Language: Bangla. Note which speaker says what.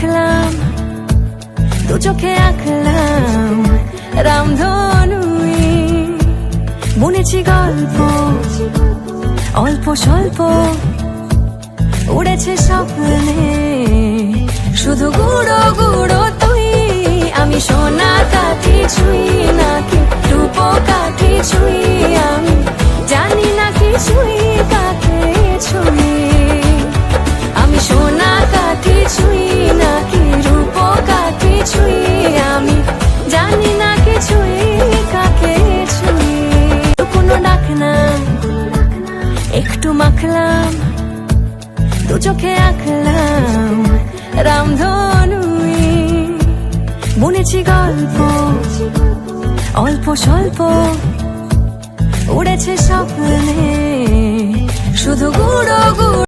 Speaker 1: মাখলাম, দু চোখে আঁকলাম রামধনুই, বুনেছি গল্প অল্প স্বল্প, উড়েছে স্বপ্নে শুধু গুঁড়ো গুঁড়ো তুই। আমি সোনা কাঠি ছুঁই নাকি রূপ কাঠি ছুঁই, আমি জানি না কিছুই কাকে ছুঁই। আমি সোনা কাঠি ছুঁই নাকি রূপ কাঠি ছুঁই, আমি জানি না কিছুই কাকে ছুঁই। কোনো ডাক না একটু মাখলাম, দু চোখে আঁকলাম রামধনুই, বুনেছি গল্প অল্প স্বল্প, উড়েছে স্বপ্নে শুধু গুঁড়ো গুঁড়ো।